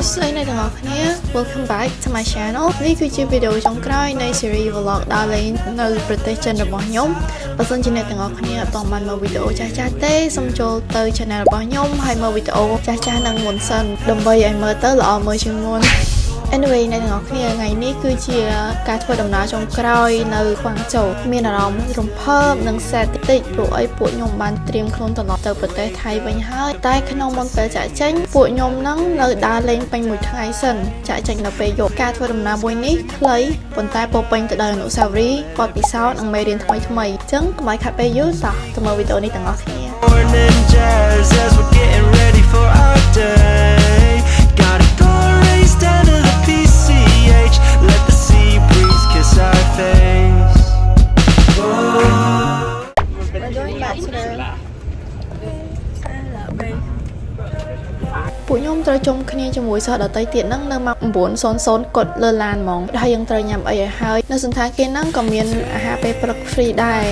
Welcome back to my channel នេះគឺជាវីដេអូចុងក្រោយនៃ series vlog ដើរលេងនៅប្រទេសចិនរបស់ខ្ញុំបើសិនជាអ្នកទាំងអស់គ្នាអត់បានមើលវីដេអូចាស់ៗទេសូមចូលទៅ channel របស់ខ្ញុំហើយមើលវីដេអូចាស់ៗនឹងមុនសិនដើម្បីឲ្យមើលទៅល្អមើលជាងមុន Anyway អ្នកទាំងអស់គ្នាថ្ងៃនេះគឺជាការធ្វើដំណើរចុងក្រោយនៅខ្វាំងជូមានអារម្មណ៍រំភើបនិងសែតិចតិចព្រោះអីពួកខ្ញុំបានត្រៀមខ្លួនត្រឡប់ទៅប្រទេសថៃវិញហើយតែក្នុងមុនពេលចាក់ចេញពួកខ្ញុំនឹងនៅដើរលេងពេញមួយថ្ងៃសិនចាក់ចេញនៅពេលយប់ការធ្វើដំណើរមួយនេះខ្លីប៉ុន្តែពោពេញទៅដោយអនុស្សាវរីយ៍បទពិសោធន៍និងមេរៀនថ្មីៗអញ្ចឹងកុំឲ្យខាត់ពេលយូរតោះទៅមើលវីដេអូនេះទាំងអស់គ្នា Let the sea breeze kiss our face. We're going back to the ពួកខ្ញុំត្រូវជុំគ្នាជាមួយសិស្សដទៃទៀតហ្នឹងនៅម៉ោង 9:00 កត់លើឡានហ្មងហើយយើងត្រូវញ៉ាំអីឲ្យហើយនៅសន្តាគារហ្នឹងក៏មានអាហារពេលព្រឹក free ដែរ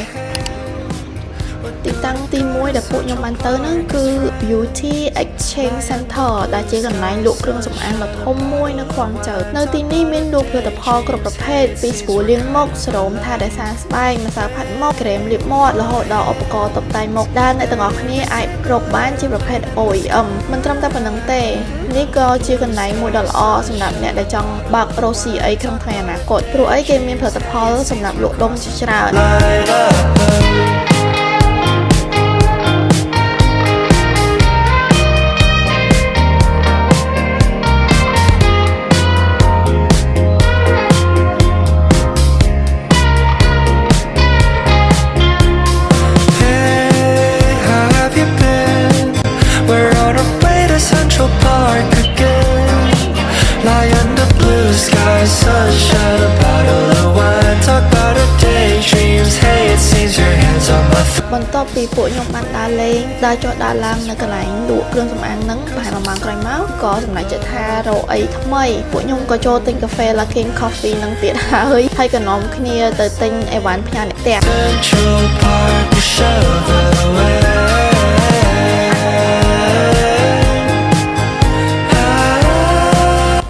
ទីតាំងទី1ដែលពួកខ្ញុំបានទៅហ្នឹងគឺ Beauty Exchange Center ដែលជាកន្លែងលក់គ្រឿងសម្អាងដ៏ធំមួយនៅខ្វាំងជូនៅទីនេះមានលក់ផលិតផលគ្រប់ប្រភេទពីស្ប៊ូលាងមុខសេរ៉ូមថែរក្សាស្បែកម្សៅផាត់មុខក្រែមលាបមាត់រហូតដល់ឧបករណ៍តុបតែងមុខដែលអ្នកទាំងអស់គ្នាអាចរកបានជាប្រភេទ OEM មិនត្រឹមតែប៉ុណ្្នឹងទេនេះក៏ជាកន្លែងមួយដ៏ល្អសម្រាប់អ្នកដែលចង់បើករកស៊ីអីក្នុងថ្ងៃអនាគតព្រោះអីគេមានផលិតផលសម្រាប់លក់ដុំជាច្រើន Sunshine, a bottle of wine. Talk about our daydreams. Hey, it seems your hands on my feet. បន្ទាប់ពីពួកខ្ញុំបានដើរលេងដើរចុះដើរឡើងនៅកន្លែងលក់គ្រឿងសម្អាងហ្នឹងប្រហែល1ម៉ោងក្រោយមកក៏សម្រេចចិត្តថារកអីថ្មីពួកខ្ញុំក៏ចូលទិញកាហ្វេ Luckin Coffee ហ្នឹងទៀតហើយក៏នាំគ្នាទៅទិញអីវ៉ាន់ផ្ញើអ្នកផ្ទះ Central Park, we shove it away.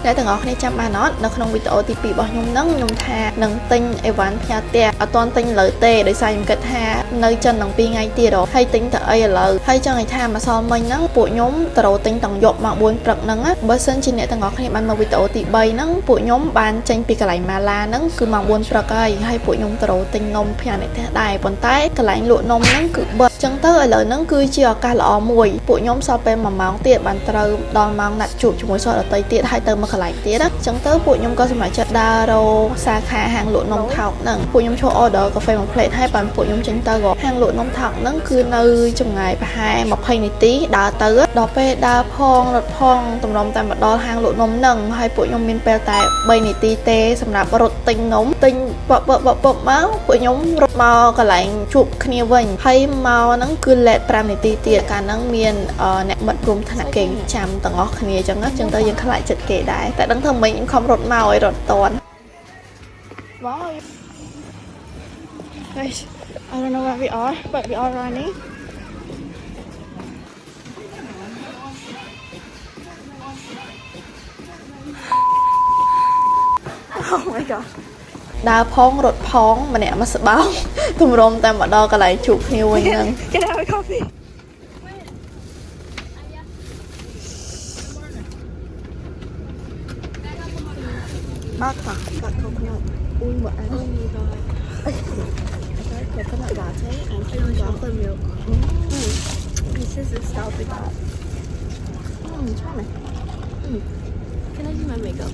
តែទាំងអស់គ្នាចាំបានអត់នៅក្នុងវីដេអូទី2របស់ខ្ញុំហ្នឹងខ្ញុំថានឹងទិញអីវ៉ាន់ផ្ញើផ្ទះអត់ទាន់ទិញលើទេដោយសារខ្ញុំគិតថានៅចិននឹង2ថ្ងៃទៀតហើយទិញទៅអីឥឡូវហើយចង់ឲ្យថាម្សិលមិញហ្នឹងពួកខ្ញុំទៅរកទិញទាំងយប់ម៉ោង 4 ព្រឹកហ្នឹងបើសិនជាអ្នកទាំងអស់គ្នាបានមើលវីដេអូទី3ហ្នឹងពួកខ្ញុំបានចេញពីកន្លែងម៉ាឡាហ្នឹងគឺម៉ោង 4 ព្រឹកហើយពួកខ្ញុំទៅរកទិញនំផ្ញើអ្នកផ្ទះដែរប៉ុន្តែកន្លែងលក់នំហ្នឹងគឺបិទចឹងទៅឥឡូវហ្នឹងគឺជាឱកាសល្អមួយពួកខ្ញុំសល់ពេល1ម៉ោងទៀតបានត្រូវដល់ម៉ោងណាត់ជួបជាមួយសិស្សដទៃទៀតហើយទៅមកកន្លែងទៀតណាចឹងទៅពួកខ្ញុំក៏សម្រេចចិត្តដើររកសាខាហាងលក់នំថោកហ្នឹងពួកខ្ញុំចូល order កាហ្វេមួយផ្លេតហើយបានពួកខ្ញុំចេញទៅហាងលក់នំថោកហ្នឹងគឺនៅចម្ងាយប្រហែល20នាទីដើរទៅដល់ពេលដើរផងរត់ផងតម្រុំតែមកដល់ហាងលក់នំហ្នឹងហើយពួកខ្ញុំមានពេលតែ3នាទីទេសម្រាប់រត់ទិញនំទិញបបមកពួកខ្ញុំរត់មកកន្លែងជួបគ្នាវិញហើយមកហ្នឹងគឺ late 5នាទីទៀតកាលហ្នឹងមានអ្នកមិត្តរួមថ្នាក់គេចាំទាំងអស់គ្នាចឹងទៅយើងខ្លាចចិត្តគេដែរតែដឹងថាមិញខ្ញុំខំរត់មកឲ្យរត់តន់ Wow Guys I don't know where we are but we are running Oh my god ដើរផងរត់ផងម្នាក់មកស្បោទម្រាំតែមកដល់កន្លែងជួបគ្នាវិញហ្នឹង Get out of coffee bác cả không nhận ui mà ăn như rồi cái này là thế ăn không có phần nhiều this is the style with that try này can I do my makeup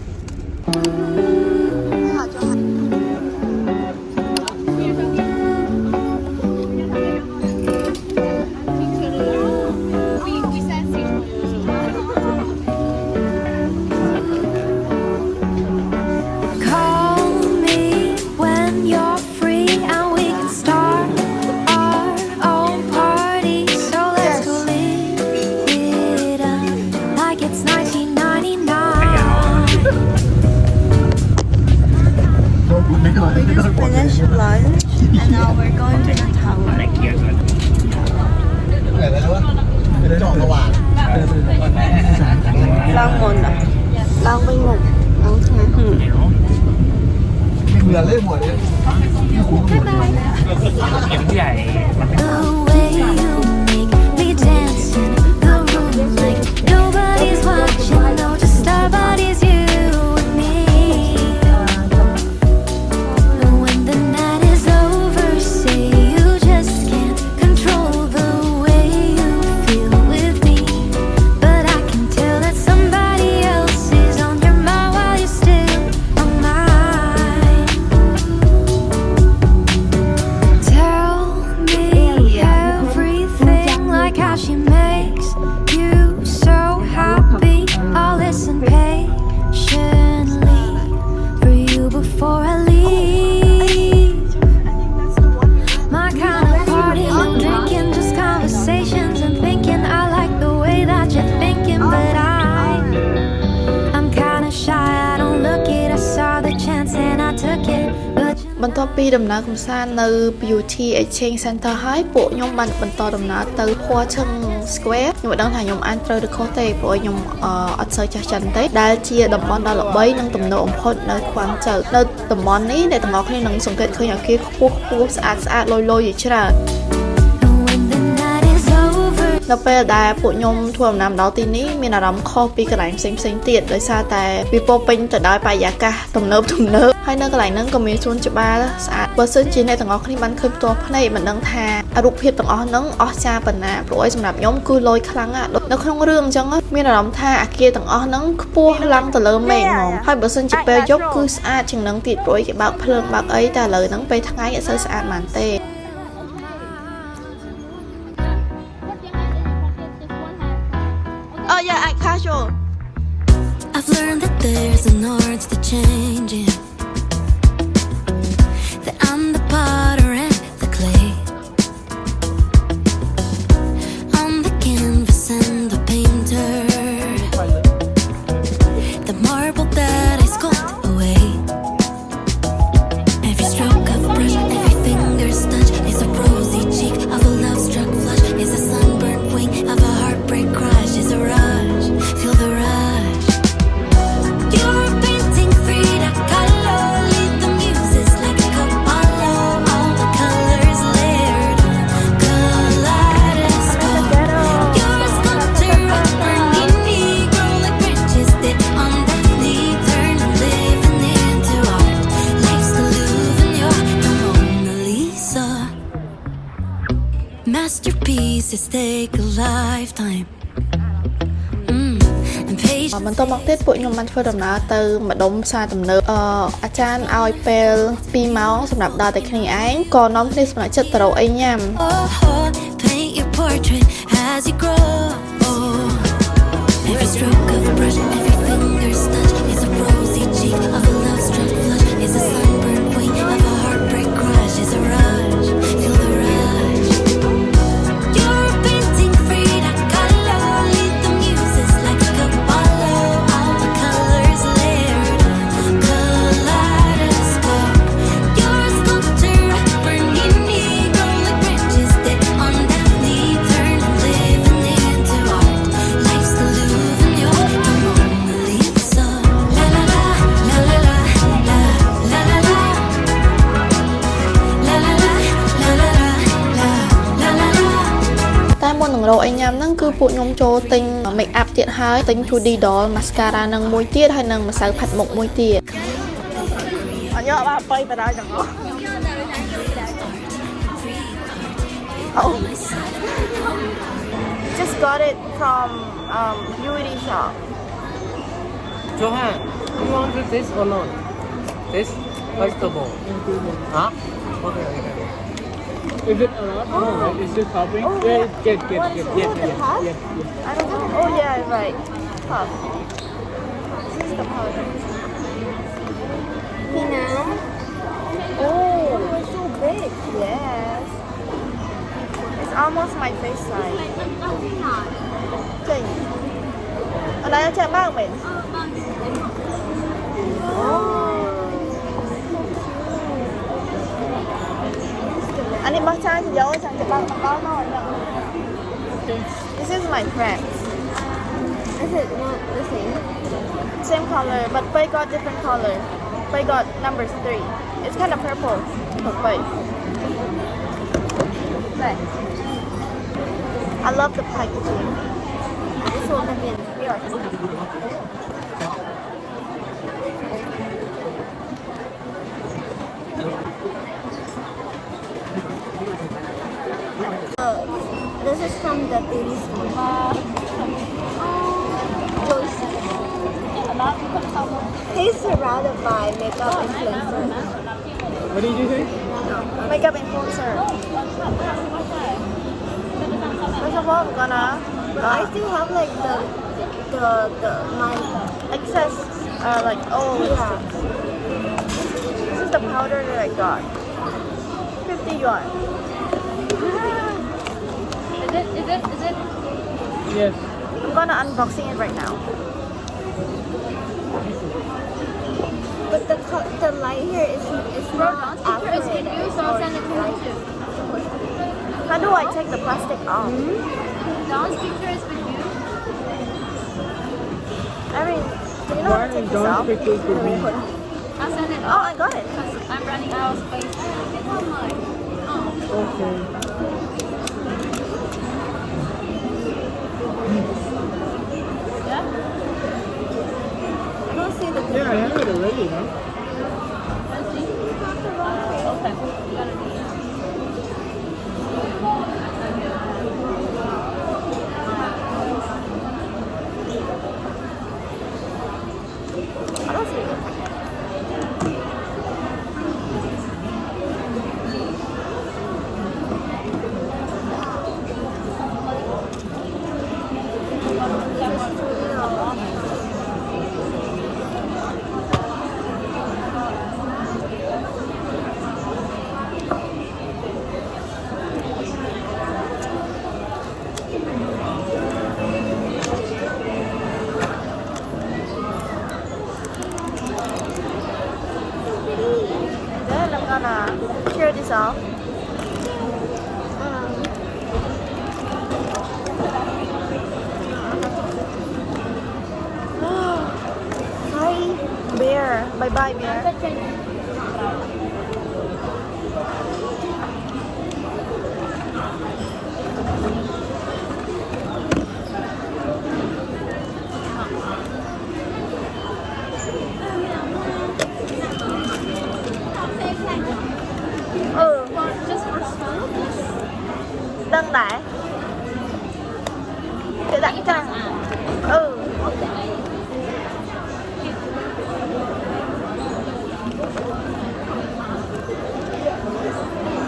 Finished lunch and now we're going to the tower. Long one. บื่อเลยหมดเลยนี่คุ้มหมดเลย เข็มใหญ่ The way you make me dance in the room like nobody's watching, no, just our bodies, you and me. When the night is over, say you just can't control the way you feel with me, but I can tell that somebody else is on your mind while you're still on mine. Tell me everything, like how she makes you so happy. I'll listen patiently for you before I leave. My kind of party, no drinking, just conversations and thinking. I like the way that you're thinking, but I'm kind of shy. I don't look it. I saw the chance and I took it, but បន្ទាប់ពីដំណើរកម្សាន្តនៅ Beauty Exchange Center ហើយពួកខ្ញុំបានបន្តដំណើរទៅ Hua-chung Square ខ្ញុំមិនដឹងថាខ្ញុំអាចត្រូវឬខុសទេព្រោះខ្ញុំអត់សូវចេះចិនទេដែលជាតំបន់ដ៏ល្បីនិងទំនើបបំផុតនៅ Guangzhou នៅតំបន់នេះអ្នកទាំងអស់គ្នានឹងសង្កេតឃើញអគារខ្ពស់ៗស្អាតៗលយៗជាច្រើន when the night is over. នៅពេលដែលពួកខ្ញុំធ្វើដំណើរដល់ទីនេះមានអារម្មណ៍ខុសពីកន្លែងផ្សេងៗទៀតដោយសារតែវាពោរពេញទៅដោយបរិយាកាសទំនើបហើយនៅកន្លែងហ្នឹងក៏មានសួនច្បារស្អាតបើសិនជាអ្នកទាំងអស់គ្នាបានឃើញផ្ទាល់ភ្នែកមិនដឹងថារូបភាពទាំងអស់ហ្នឹងអស្ចារ្យប៉ុណ្ណាព្រោះឲ្យសម្រាប់ខ្ញុំគឺលយខ្លាំងណាស់នៅក្នុងរឿងអញ្ចឹងមានអារម្មណ៍ថាអគារទាំងអស់ហ្នឹងខ្ពស់ឡើងទៅលើមេឃហ្មងហើយបើសិនជាពេលយប់គឺស្អាតជាងហ្នឹងទៀតព្រោះគេបើកភ្លើងបើកអីតែឥឡូវហ្នឹងពេលថ្ងៃអត់សូវស្អាតប៉ុន្មានទេ Oh yeah, at casual. I've learned that there's an art to changing, that I'm the potter and the clay, I'm the canvas and the painter, the marble that I sculpt away. Every stroke of a brush, every finger's touch is a rosy cheek of a love-struck flush, is a sunburnt wing of a heartbreak crush, is a rush, feel the rush. You're a painting Frida Kahlo, lead the muses like a Apollo, all the colors layered on kaleidoscope. You're a sculptor of burning negro like branches that on Daphne turn and living into art. Life's the Louvre and you're the Mona Lisa. Masterpieces take a lifetime. And patience. បន្តមកទៀតពួកខ្ញុំបានធ្វើដំណើរទៅម្ដុំផ្សារទំនើបអាចារ្យឲ្យពេល2ម៉ោងសម្រាប់ដើរតែគ្នាឯងក៏នាំគ្នាសម្រេចចិត្តទៅរកអីញ៉ាំ Oh, paint your portrait as you grow. Every stroke of a brush, every finger's touch is a rosy cheek of a love-struck flush, is a sunburnt wing of a heartbreak crush, is a rush, feel the rush. You're a painting Frida Kahlo, lead the muses like a Apollo, all the colors layered on kaleidoscope. You're a sculptor of burning negro like branches that on Daphne turn and living into art. Life's the Louvre and you're the Mona Lisa. La la la, la la la, la la la la. La la la, la la la, la la la la. តែមុននឹងរកអីញ៉ាំហ្នឹងគឺពួកខ្ញុំចូលទិញ make up ទៀតហើយទិញ 2D doll mascara នឹងមួយទៀតហើយនឹងម្សៅផាត់មុខមួយទៀតអញយកបាបីបដាទាំងអស់ Oh just got it from beauty shop Johan, you want this or not? This vegetable. Huh? Okay. Is it a lot? Oh, is it topping? Yeah, get. I don't know. Oh yeah, right. Puff. This is the powder. Oh, it's so big. Yes. It's almost my face size. Chỉnh. Ở đây chạy bao mình. Anh đi bao trang thì dấu chẳng chạy bao bao nổi nữa. This is my friend. Is it not the same? Same color, but Pei got different color. Pei got number 3. It's kind of purple. Wait. Này. I love the packaging. This one again. Here. This is from the beauty school. Joyce. He's surrounded by makeup influencers. What did you say? Makeup influencer. First of all, I'm gonna I still have like the my excess like oh yeah. this is the powder that I got. 50 yuan. Is it? Yes. I'm gonna unboxing it right now. But the light here is not accurate. How do I take the plastic off? Dawn's picture is with you. I mean, do you know how to take this off? Pictures with me. I'll send it Oh, I got it. because I'm running out of space. It's online. Okay. I don't see the Yeah, I have it already, huh? I don't see it. Then I'm gonna tear this off. Hi, bear. Bye bye, bear. Ừ, Tân Đại. Để đặt trang. Ừ.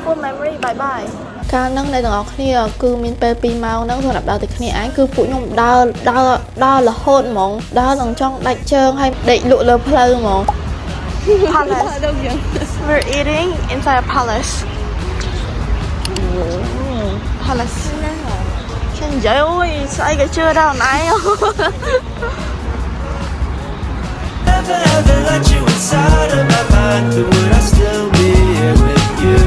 Full memory bye bye. ការនឹងនៅទាំងអស់គ្នាគឺមានពេល2ម៉ោងហ្នឹងសម្រាប់ដើរទៅគ្នាឯងគឺពួកខ្ញុំដើររហូតហ្មងដើរនឹងចង់ដាច់ជើងហើយដេកលក់លើផ្លូវហ្មង Palace. We're eating inside a palace. Palace. Chân giời ơi, sao cái chưa đâu nãy. Never ever let you inside of my mind, but would I still be here with you?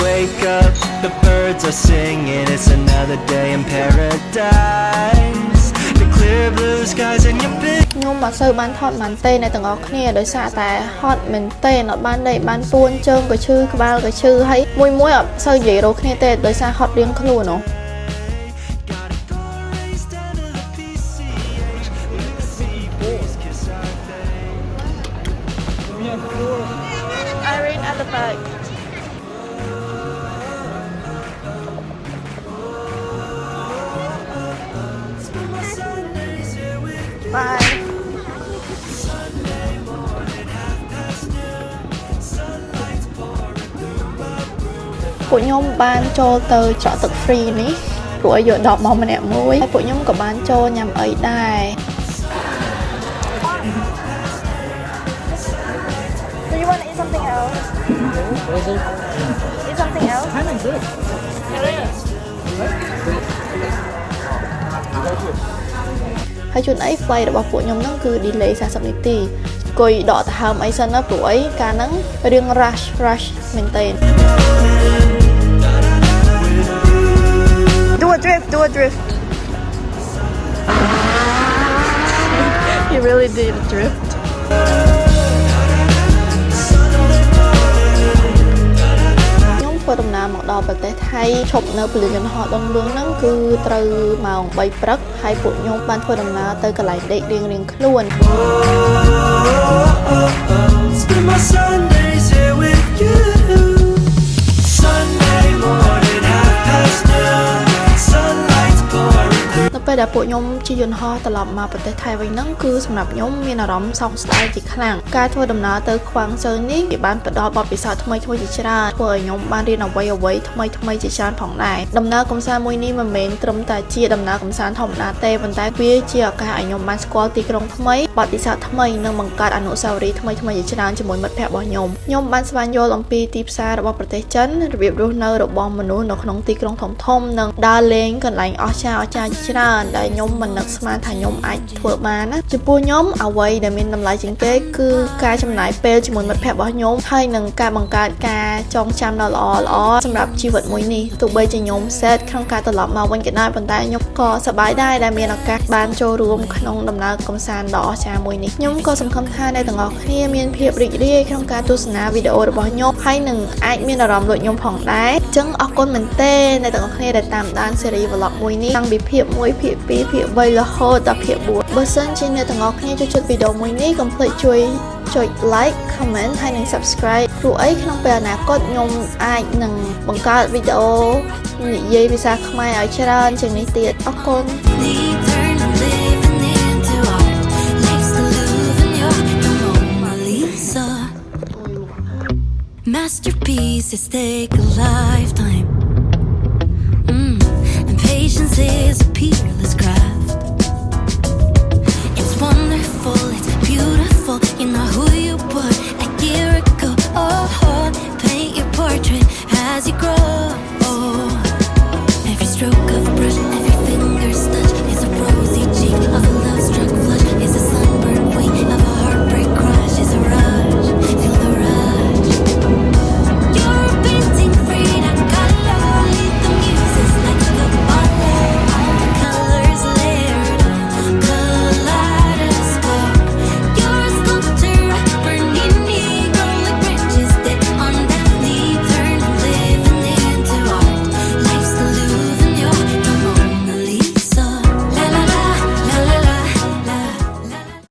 Wake up, the birds are singing, it's another day in paradise. The clear blue skies and your big ខ្ញុំអត់សូវបានថតបានទេនៅទាំងអស់គ្នាដោយសារតែហត់មែនទេអត់បានដេកបានពួនជើងក៏ឈឺក្បាលក៏ឈឺហើយមួយអត់សូវនិយាយរកគ្នាទេដោយសារហត់រៀងខ្លួនហ៎ gotta go race down to the PCH. Let the sea breeze kiss our face. Irene at the back. Bye.ពួកខ្ញុំបានចូលទៅច្រកទឹក free នេះព្រោះឲ្យយកដបមកម្នាក់មួយហើយពួកខ្ញុំក៏បានចូលញ៉ាំអីដែរ Do you want to eat something else? Eat something else? Kind of good. ហើយជួនអី flight របស់ពួកខ្ញុំហ្នឹងគឺ delay 40 នាទីអង្គុយដកដង្ហើមអីសិនណាព្រោះអីកាលហ្នឹងរៀង rush មែនតើ Do a drift You really did a drift ធ្វើដំណើរមកដល់ប្រទេសថៃឈប់នៅពលានយន្តហោះដងលឿងហ្នឹងគឺត្រូវម៉ោង 3 ព្រឹកហើយពួកខ្ញុំបានធ្វើដំណើរទៅកន្លែងដេករៀងៗខ្លួន Spend my Sundays here with you. Sunday morning, 2:30. Sunlight's pouring through. នៅពេលដែលពួកខ្ញុំជិះយន្តហោះត្រឡប់មកប្រទេសថៃវិញហ្នឹងគឺសម្រាប់ខ្ញុំមានអារម្មណ៍សោកស្ដាយជាខ្លាំងការធ្វើដំណើរទៅខ្វាងស៊ើនេះវាបានផ្ដល់បទពិសោធន៍ថ្មីៗជាច្រើនធ្វើឲ្យខ្ញុំបានរៀនអ្វីៗថ្មីៗជាច្រើនផងដែរដំណើរកម្សាន្តមួយនេះមិនមែនត្រឹមតែជាដំណើរកម្សាន្តធម្មតាទេប៉ុន្តែវាជាឱកាសឲ្យខ្ញុំបានស្គាល់ទីក្រុងថ្មីបទពិសោធន៍ថ្មីនិងបង្កើតអនុស្សាវរីយ៍ថ្មីៗជាច្រើនជាមួយមិត្តភ័ក្តិរបស់ខ្ញុំបានស្វែងយល់អំពីទីផ្សាររបស់ប្រទេសចិនរបៀបរស់នៅរបស់មនុស្សនៅក្នុងទីក្រុងធំៗនិងដើរលេងកន្លែងអស្ចារ្យជាច្រើនដែលខ្ញុំមិននឹកស្មានថាខ្ញុំអាចធ្វើបានណាចំពោះខ្ញុំអ្វីដែលមានតម្លៃជាងគេគឺការចំណាយពេលជាមួយមិត្តភ័ក្តិរបស់ខ្ញុំហើយនិងការបង្កើតការចងចាំដ៏ល្អៗសម្រាប់ជីវិតមួយនេះទោះបីជាខ្ញុំសេតក្នុងការត្រឡប់មកវិញក៏ដោយប៉ុន្តែខ្ញុំក៏សប្បាយដែរដែលមានឱកាសបានចូលរួមក្នុងដំណើរកម្សាន្តដ៏អស្ចារ្យមួយនេះខ្ញុំក៏សង្ឃឹមថាអ្នកទាំងអស់គ្នាមានភាពរីករាយក្នុងការទស្សនាវីដេអូរបស់ខ្ញុំហើយនឹងអាចមានអារម្មណ៍ដូចខ្ញុំផងដែរអញ្ចឹងអរគុណមែនទែនអ្នកទាំងអស់គ្នាដែលតាមដានស៊េរី vlog មួយនេះតាំងពីភាគ1ភាគ2ភាគ3រហូតដល់ភាគ4បើសិនជាអ្នកទាំងអស់គ្នាចូលចិត្តវីដេអូមួយនេះកុំភ្លេចជួយចុច like comment ហើយនិង subscribe ព្រោះអីក្នុងពេលអនាគតខ្ញុំអាចនឹងបង្កើតវីដេអូនិយាយភាសាខ្មែរឲ្យច្រើនជាងនេះទៀតអរគុណ Turn to living into art. Next to Louvre, you're the Mona Lisa. Masterpieces take a lifetime. And patience is a peerless craft. It's wonderful, it's beautiful. You know who you were a year ago. Oh, paint your portrait as you grow.